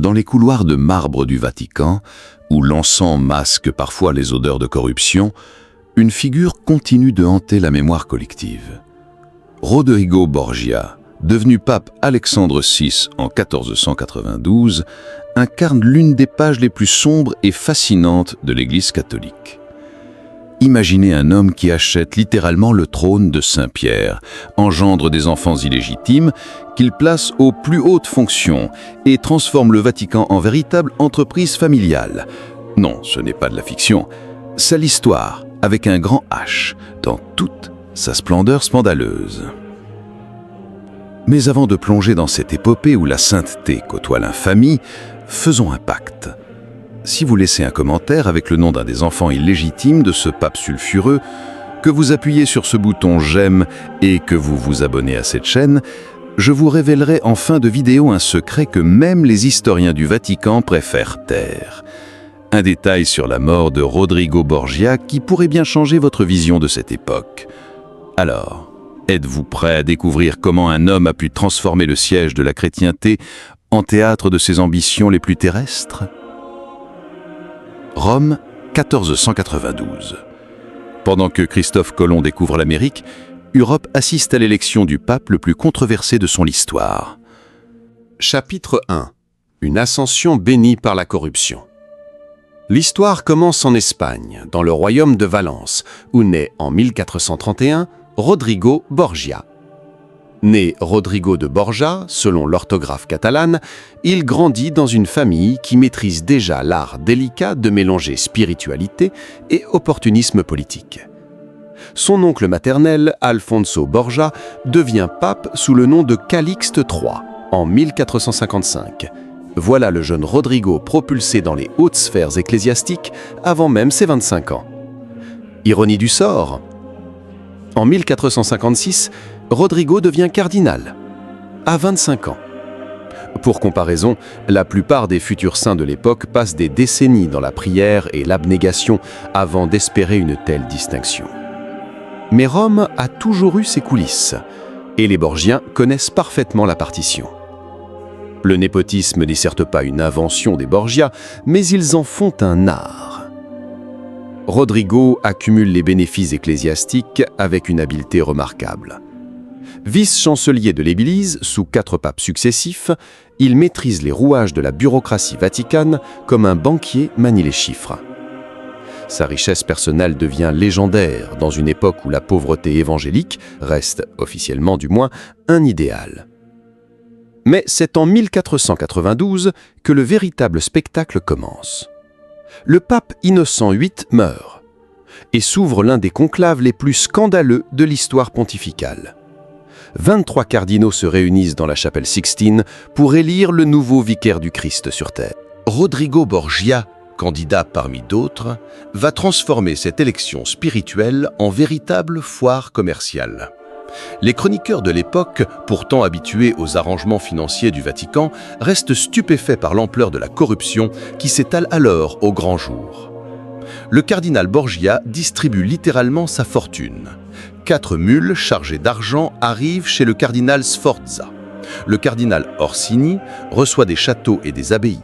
Dans les couloirs de marbre du Vatican, où l'encens masque parfois les odeurs de corruption, une figure continue de hanter la mémoire collective. Rodrigo Borgia, devenu pape Alexandre VI en 1492, incarne l'une des pages les plus sombres et fascinantes de l'Église catholique. Imaginez un homme qui achète littéralement le trône de Saint-Pierre, engendre des enfants illégitimes, qu'il place aux plus hautes fonctions et transforme le Vatican en véritable entreprise familiale. Non, ce n'est pas de la fiction, c'est l'histoire, avec un grand H, dans toute sa splendeur scandaleuse. Mais avant de plonger dans cette épopée où la sainteté côtoie l'infamie, faisons un pacte. Si vous laissez un commentaire avec le nom d'un des enfants illégitimes de ce pape sulfureux, que vous appuyez sur ce bouton « J'aime » et que vous vous abonnez à cette chaîne, je vous révélerai en fin de vidéo un secret que même les historiens du Vatican préfèrent taire. Un détail sur la mort de Rodrigo Borgia qui pourrait bien changer votre vision de cette époque. Alors, êtes-vous prêt à découvrir comment un homme a pu transformer le siège de la chrétienté en théâtre de ses ambitions les plus terrestres ? Rome, 1492. Pendant que Christophe Colomb découvre l'Amérique, Europe assiste à l'élection du pape le plus controversé de son histoire. Chapitre 1. Une ascension bénie par la corruption. L'histoire commence en Espagne, dans le royaume de Valence, où naît en 1431 Rodrigo Borgia. Né Rodrigo de Borja, selon l'orthographe catalane, il grandit dans une famille qui maîtrise déjà l'art délicat de mélanger spiritualité et opportunisme politique. Son oncle maternel, Alfonso Borja, devient pape sous le nom de Calixte III en 1455. Voilà le jeune Rodrigo propulsé dans les hautes sphères ecclésiastiques avant même ses 25 ans. Ironie du sort. En 1456, Rodrigo devient cardinal, à 25 ans. Pour comparaison, la plupart des futurs saints de l'époque passent des décennies dans la prière et l'abnégation avant d'espérer une telle distinction. Mais Rome a toujours eu ses coulisses, et les Borgiens connaissent parfaitement la partition. Le népotisme n'est certes pas une invention des Borgia, mais ils en font un art. Rodrigo accumule les bénéfices ecclésiastiques avec une habileté remarquable. Vice-chancelier de l'Église sous 4 papes successifs, il maîtrise les rouages de la bureaucratie vaticane comme un banquier manie les chiffres. Sa richesse personnelle devient légendaire dans une époque où la pauvreté évangélique reste, officiellement du moins, un idéal. Mais c'est en 1492 que le véritable spectacle commence. Le pape Innocent VIII meurt et s'ouvre l'un des conclaves les plus scandaleux de l'histoire pontificale. 23 cardinaux se réunissent dans la chapelle Sixtine pour élire le nouveau vicaire du Christ sur terre. Rodrigo Borgia, candidat parmi d'autres, va transformer cette élection spirituelle en véritable foire commerciale. Les chroniqueurs de l'époque, pourtant habitués aux arrangements financiers du Vatican, restent stupéfaits par l'ampleur de la corruption qui s'étale alors au grand jour. Le cardinal Borgia distribue littéralement sa fortune. 4 mules chargées d'argent arrivent chez le cardinal Sforza. Le cardinal Orsini reçoit des châteaux et des abbayes.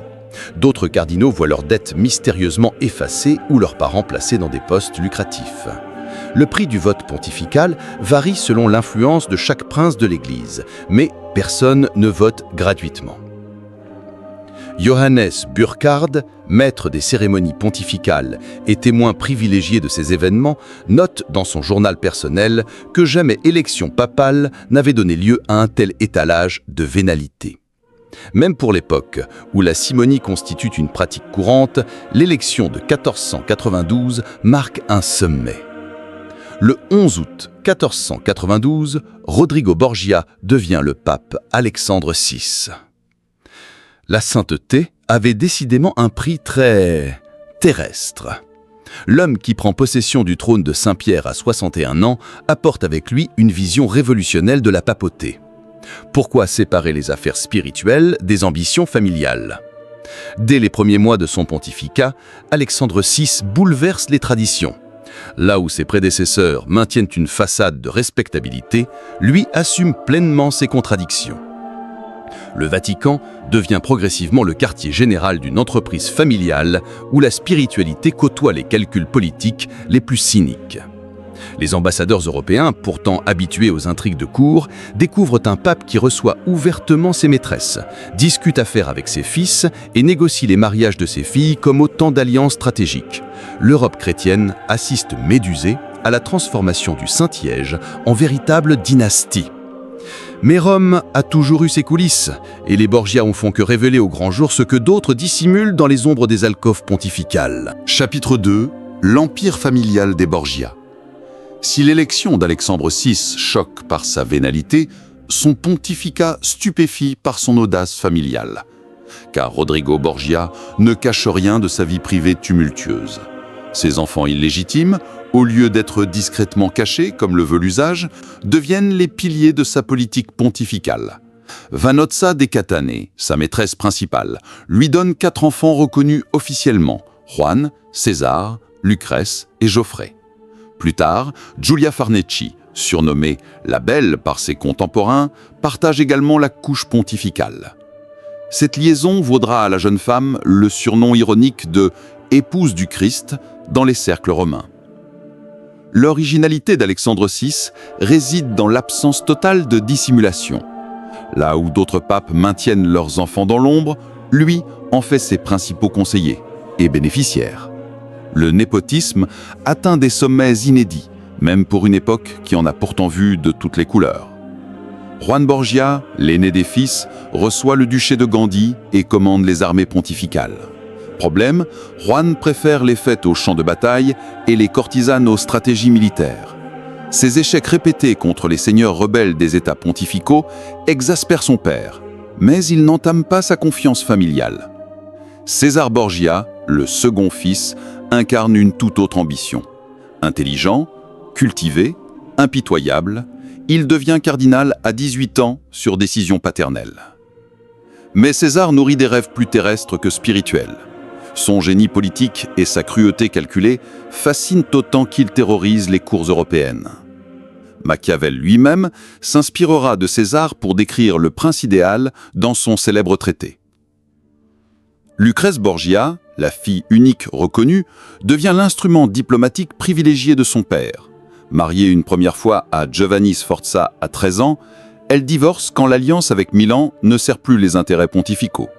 D'autres cardinaux voient leurs dettes mystérieusement effacées ou leurs parents placés dans des postes lucratifs. Le prix du vote pontifical varie selon l'influence de chaque prince de l'Église, mais personne ne vote gratuitement. Johannes Burkhard, maître des cérémonies pontificales et témoin privilégié de ces événements, note dans son journal personnel que jamais élection papale n'avait donné lieu à un tel étalage de vénalité. Même pour l'époque, où la simonie constitue une pratique courante, l'élection de 1492 marque un sommet. Le 11 août 1492, Rodrigo Borgia devient le pape Alexandre VI. La sainteté avait décidément un prix très terrestre. L'homme qui prend possession du trône de Saint-Pierre à 61 ans apporte avec lui une vision révolutionnelle de la papauté. Pourquoi séparer les affaires spirituelles des ambitions familiales ? Dès les premiers mois de son pontificat, Alexandre VI bouleverse les traditions. Là où ses prédécesseurs maintiennent une façade de respectabilité, lui assume pleinement ses contradictions. Le Vatican devient progressivement le quartier général d'une entreprise familiale où la spiritualité côtoie les calculs politiques les plus cyniques. Les ambassadeurs européens, pourtant habitués aux intrigues de cour, découvrent un pape qui reçoit ouvertement ses maîtresses, discute affaires avec ses fils et négocie les mariages de ses filles comme autant d'alliances stratégiques. L'Europe chrétienne assiste médusée à la transformation du Saint-Siège en véritable dynastie. Mais Rome a toujours eu ses coulisses, et les Borgia ne font que révéler au grand jour ce que d'autres dissimulent dans les ombres des alcôves pontificales. Chapitre 2. L'empire familial des Borgia. Si l'élection d'Alexandre VI choque par sa vénalité, son pontificat stupéfie par son audace familiale. Car Rodrigo Borgia ne cache rien de sa vie privée tumultueuse. Ses enfants illégitimes, au lieu d'être discrètement cachés, comme le veut l'usage, deviennent les piliers de sa politique pontificale. Vanozza de Catane, sa maîtresse principale, lui donne 4 enfants reconnus officiellement, Juan, César, Lucrèce et Geoffrey. Plus tard, Giulia Farnecci, surnommée la Belle par ses contemporains, partage également la couche pontificale. Cette liaison vaudra à la jeune femme le surnom ironique de « épouse du Christ » dans les cercles romains. L'originalité d'Alexandre VI réside dans l'absence totale de dissimulation. Là où d'autres papes maintiennent leurs enfants dans l'ombre, lui en fait ses principaux conseillers et bénéficiaires. Le népotisme atteint des sommets inédits, même pour une époque qui en a pourtant vu de toutes les couleurs. Juan Borgia, l'aîné des fils, reçoit le duché de Gandhi et commande les armées pontificales. Problème, Juan préfère les fêtes aux champs de bataille et les courtisanes aux stratégies militaires. Ses échecs répétés contre les seigneurs rebelles des États pontificaux exaspèrent son père, mais il n'entame pas sa confiance familiale. César Borgia, le second fils, incarne une toute autre ambition. Intelligent, cultivé, impitoyable, il devient cardinal à 18 ans sur décision paternelle. Mais César nourrit des rêves plus terrestres que spirituels. Son génie politique et sa cruauté calculée fascinent autant qu'il terrorise les cours européennes. Machiavel lui-même s'inspirera de César pour décrire le prince idéal dans son célèbre traité. Lucrèce Borgia, la fille unique reconnue, devient l'instrument diplomatique privilégié de son père. Mariée une première fois à Giovanni Sforza à 13 ans, elle divorce quand l'alliance avec Milan ne sert plus les intérêts pontificaux.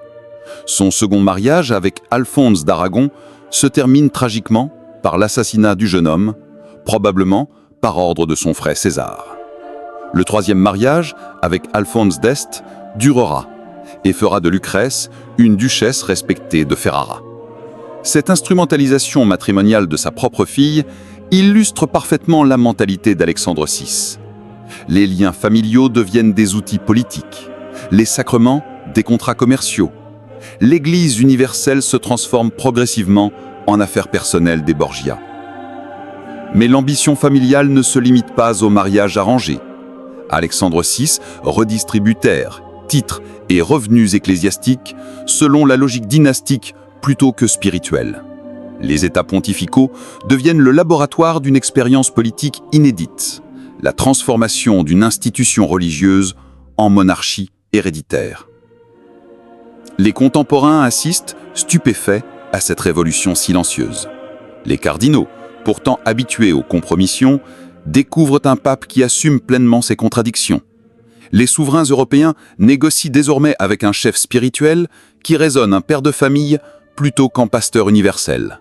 Son second mariage avec Alphonse d'Aragon se termine tragiquement par l'assassinat du jeune homme, probablement par ordre de son frère César. Le troisième mariage, avec Alphonse d'Este, durera et fera de Lucrèce une duchesse respectée de Ferrara. Cette instrumentalisation matrimoniale de sa propre fille illustre parfaitement la mentalité d'Alexandre VI. Les liens familiaux deviennent des outils politiques, les sacrements des contrats commerciaux. L'Église universelle se transforme progressivement en affaire personnelle des Borgia. Mais l'ambition familiale ne se limite pas au mariage arrangé. Alexandre VI redistribue terres, titres et revenus ecclésiastiques selon la logique dynastique plutôt que spirituelle. Les États pontificaux deviennent le laboratoire d'une expérience politique inédite, la transformation d'une institution religieuse en monarchie héréditaire. Les contemporains assistent, stupéfaits, à cette révolution silencieuse. Les cardinaux, pourtant habitués aux compromissions, découvrent un pape qui assume pleinement ses contradictions. Les souverains européens négocient désormais avec un chef spirituel qui raisonne un père de famille plutôt qu'en pasteur universel.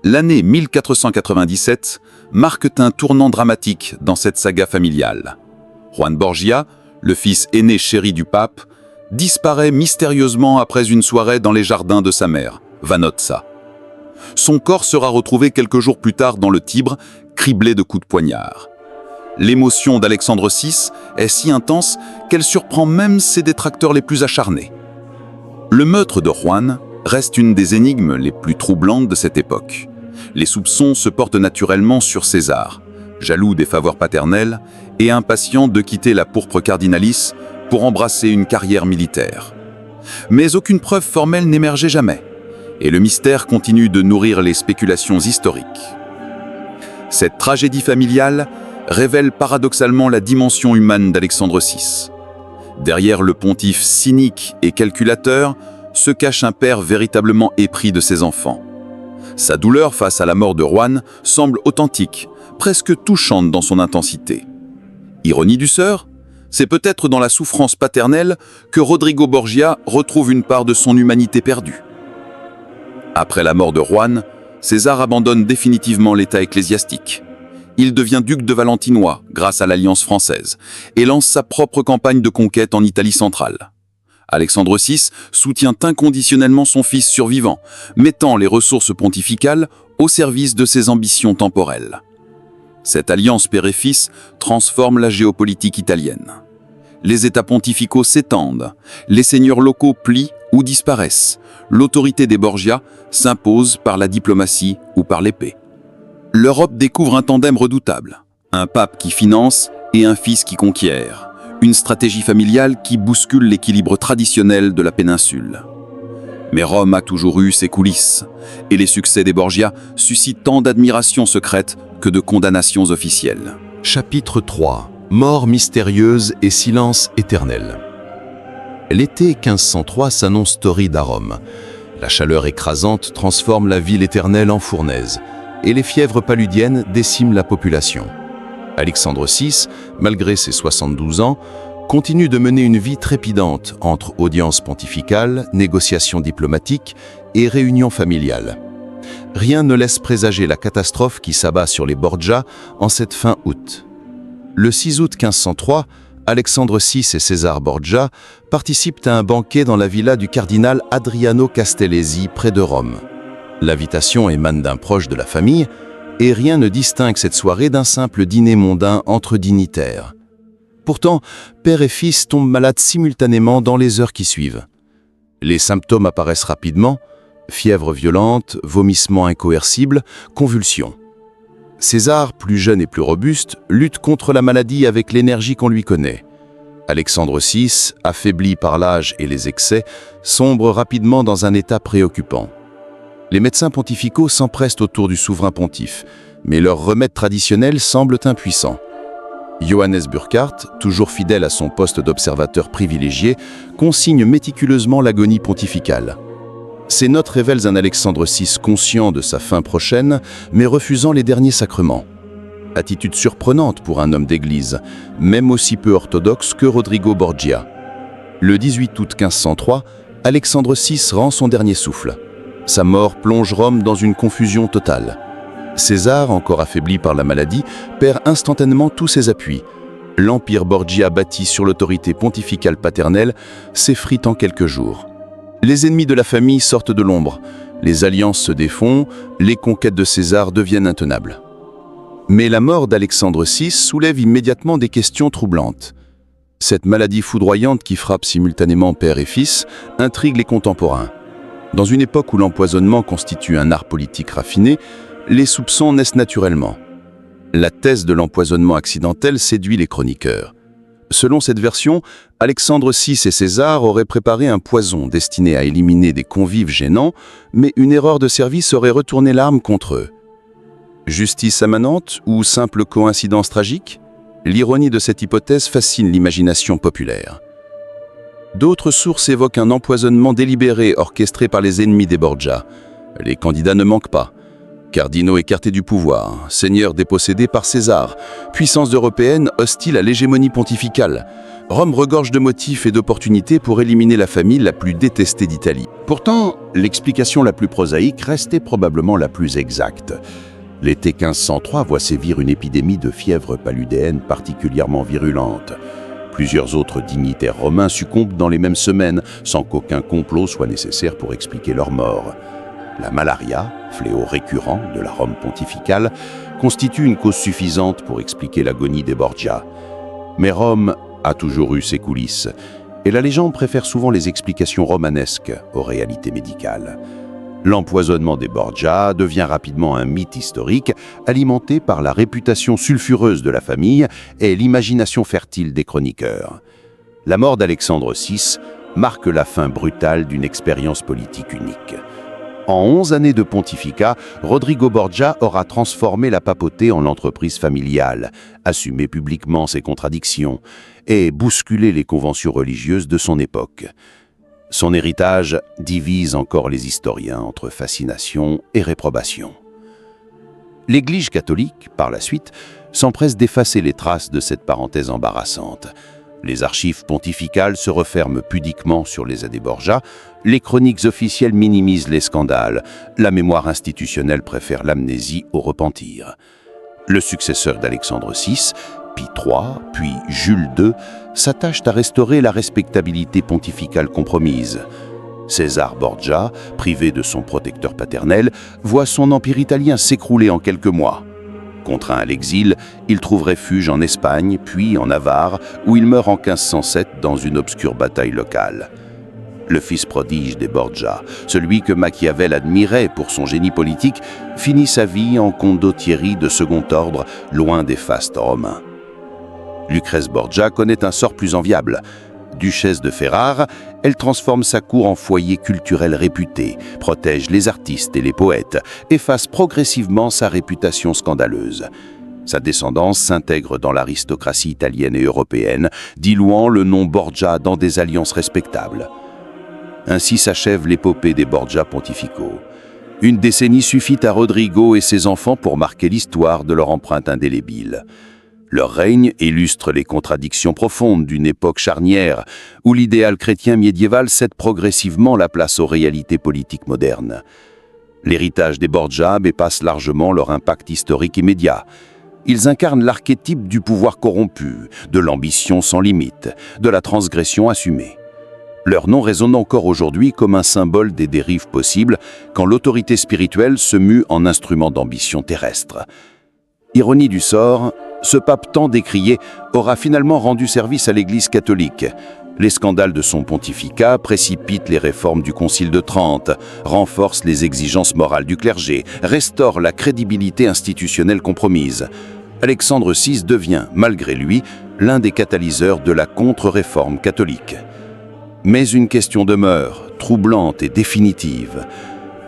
L'année 1497 marque un tournant dramatique dans cette saga familiale. Juan Borgia, le fils aîné chéri du pape, disparaît mystérieusement après une soirée dans les jardins de sa mère, Vanozza. Son corps sera retrouvé quelques jours plus tard dans le Tibre, criblé de coups de poignard. L'émotion d'Alexandre VI est si intense qu'elle surprend même ses détracteurs les plus acharnés. Le meurtre de Juan reste une des énigmes les plus troublantes de cette époque. Les soupçons se portent naturellement sur César, jaloux des faveurs paternelles et impatient de quitter la pourpre cardinalice pour embrasser une carrière militaire. Mais aucune preuve formelle n'émergeait jamais, et le mystère continue de nourrir les spéculations historiques. Cette tragédie familiale révèle paradoxalement la dimension humaine d'Alexandre VI. Derrière le pontife cynique et calculateur se cache un père véritablement épris de ses enfants. Sa douleur face à la mort de Juan semble authentique, presque touchante dans son intensité. Ironie du sort, c'est peut-être dans la souffrance paternelle que Rodrigo Borgia retrouve une part de son humanité perdue. Après la mort de Juan, César abandonne définitivement l'état ecclésiastique. Il devient duc de Valentinois grâce à l'Alliance française et lance sa propre campagne de conquête en Italie centrale. Alexandre VI soutient inconditionnellement son fils survivant, mettant les ressources pontificales au service de ses ambitions temporelles. Cette alliance père et fils transforme la géopolitique italienne. Les États pontificaux s'étendent, les seigneurs locaux plient ou disparaissent, l'autorité des Borgia s'impose par la diplomatie ou par l'épée. L'Europe découvre un tandem redoutable, un pape qui finance et un fils qui conquiert, une stratégie familiale qui bouscule l'équilibre traditionnel de la péninsule. Mais Rome a toujours eu ses coulisses, et les succès des Borgia suscitent tant d'admiration secrète que de condamnations officielles. Chapitre 3. Mort mystérieuse et silence éternel. L'été 1503 s'annonce torride à Rome. La chaleur écrasante transforme la ville éternelle en fournaise, et les fièvres paludiennes déciment la population. Alexandre VI, malgré ses 72 ans, continue de mener une vie trépidante entre audiences pontificales, négociations diplomatiques et réunions familiales. Rien ne laisse présager la catastrophe qui s'abat sur les Borgia en cette fin août. Le 6 août 1503, Alexandre VI et César Borgia participent à un banquet dans la villa du cardinal Adriano Castellesi près de Rome. L'invitation émane d'un proche de la famille et rien ne distingue cette soirée d'un simple dîner mondain entre dignitaires. Pourtant, père et fils tombent malades simultanément dans les heures qui suivent. Les symptômes apparaissent rapidement: fièvre violente, vomissements incoercibles, convulsions. César, plus jeune et plus robuste, lutte contre la maladie avec l'énergie qu'on lui connaît. Alexandre VI, affaibli par l'âge et les excès, sombre rapidement dans un état préoccupant. Les médecins pontificaux s'empressent autour du souverain pontife, mais leurs remèdes traditionnels semblent impuissants. Johannes Burckhardt, toujours fidèle à son poste d'observateur privilégié, consigne méticuleusement l'agonie pontificale. Ces notes révèlent un Alexandre VI conscient de sa fin prochaine, mais refusant les derniers sacrements. Attitude surprenante pour un homme d'église, même aussi peu orthodoxe que Rodrigo Borgia. Le 18 août 1503, Alexandre VI rend son dernier souffle. Sa mort plonge Rome dans une confusion totale. César, encore affaibli par la maladie, perd instantanément tous ses appuis. L'empire Borgia bâti sur l'autorité pontificale paternelle s'effrite en quelques jours. Les ennemis de la famille sortent de l'ombre, les alliances se défont, les conquêtes de César deviennent intenables. Mais la mort d'Alexandre VI soulève immédiatement des questions troublantes. Cette maladie foudroyante qui frappe simultanément père et fils intrigue les contemporains. Dans une époque où l'empoisonnement constitue un art politique raffiné, les soupçons naissent naturellement. La thèse de l'empoisonnement accidentel séduit les chroniqueurs. Selon cette version, Alexandre VI et César auraient préparé un poison destiné à éliminer des convives gênants, mais une erreur de service aurait retourné l'arme contre eux. Justice immanente ou simple coïncidence tragique? L'ironie de cette hypothèse fascine l'imagination populaire. D'autres sources évoquent un empoisonnement délibéré orchestré par les ennemis des Borgia. Les candidats ne manquent pas. Cardinaux écartés du pouvoir, seigneurs dépossédés par César, puissances européennes hostiles à l'hégémonie pontificale. Rome regorge de motifs et d'opportunités pour éliminer la famille la plus détestée d'Italie. Pourtant, l'explication la plus prosaïque restait probablement la plus exacte. L'été 1503 voit sévir une épidémie de fièvre paludéenne particulièrement virulente. Plusieurs autres dignitaires romains succombent dans les mêmes semaines, sans qu'aucun complot soit nécessaire pour expliquer leur mort. La malaria, fléau récurrent de la Rome pontificale, constitue une cause suffisante pour expliquer l'agonie des Borgia. Mais Rome a toujours eu ses coulisses, et la légende préfère souvent les explications romanesques aux réalités médicales. L'empoisonnement des Borgia devient rapidement un mythe historique, alimenté par la réputation sulfureuse de la famille et l'imagination fertile des chroniqueurs. La mort d'Alexandre VI marque la fin brutale d'une expérience politique unique. En 11 années de pontificat, Rodrigo Borgia aura transformé la papauté en entreprise familiale, assumé publiquement ses contradictions et bousculé les conventions religieuses de son époque. Son héritage divise encore les historiens entre fascination et réprobation. L'Église catholique, par la suite, s'empresse d'effacer les traces de cette parenthèse embarrassante. Les archives pontificales se referment pudiquement sur les années Borgia, les chroniques officielles minimisent les scandales, la mémoire institutionnelle préfère l'amnésie au repentir. Le successeur d'Alexandre VI, Pie III, puis Jules II, s'attachent à restaurer la respectabilité pontificale compromise. César Borgia, privé de son protecteur paternel, voit son empire italien s'écrouler en quelques mois. Contraint à l'exil, il trouve refuge en Espagne, puis en Navarre, où il meurt en 1507 dans une obscure bataille locale. Le fils prodige des Borgia, celui que Machiavel admirait pour son génie politique, finit sa vie en condottieri de second ordre, loin des fastes romains. Lucrèce Borgia connaît un sort plus enviable. Duchesse de Ferrare, elle transforme sa cour en foyer culturel réputé, protège les artistes et les poètes, efface progressivement sa réputation scandaleuse. Sa descendance s'intègre dans l'aristocratie italienne et européenne, diluant le nom Borgia dans des alliances respectables. Ainsi s'achève l'épopée des Borgia pontificaux. Une décennie suffit à Rodrigo et ses enfants pour marquer l'histoire de leur empreinte indélébile. Leur règne illustre les contradictions profondes d'une époque charnière où l'idéal chrétien médiéval cède progressivement la place aux réalités politiques modernes. L'héritage des Borgia dépasse largement leur impact historique immédiat. Ils incarnent l'archétype du pouvoir corrompu, de l'ambition sans limite, de la transgression assumée. Leur nom résonne encore aujourd'hui comme un symbole des dérives possibles quand l'autorité spirituelle se mue en instrument d'ambition terrestre. Ironie du sort, ce pape tant décrié aura finalement rendu service à l'Église catholique. Les scandales de son pontificat précipitent les réformes du Concile de Trente, renforcent les exigences morales du clergé, restaurent la crédibilité institutionnelle compromise. Alexandre VI devient, malgré lui, l'un des catalyseurs de la contre-réforme catholique. Mais une question demeure, troublante et définitive.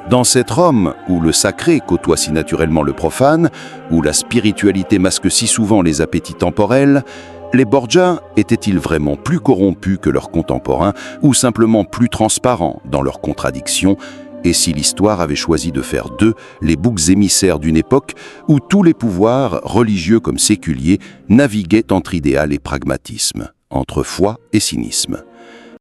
Dans cette Rome, où le sacré côtoie si naturellement le profane, où la spiritualité masque si souvent les appétits temporels, les Borgia étaient-ils vraiment plus corrompus que leurs contemporains ou simplement plus transparents dans leurs contradictions, et si l'histoire avait choisi de faire d'eux les boucs émissaires d'une époque où tous les pouvoirs, religieux comme séculiers, naviguaient entre idéal et pragmatisme, entre foi et cynisme.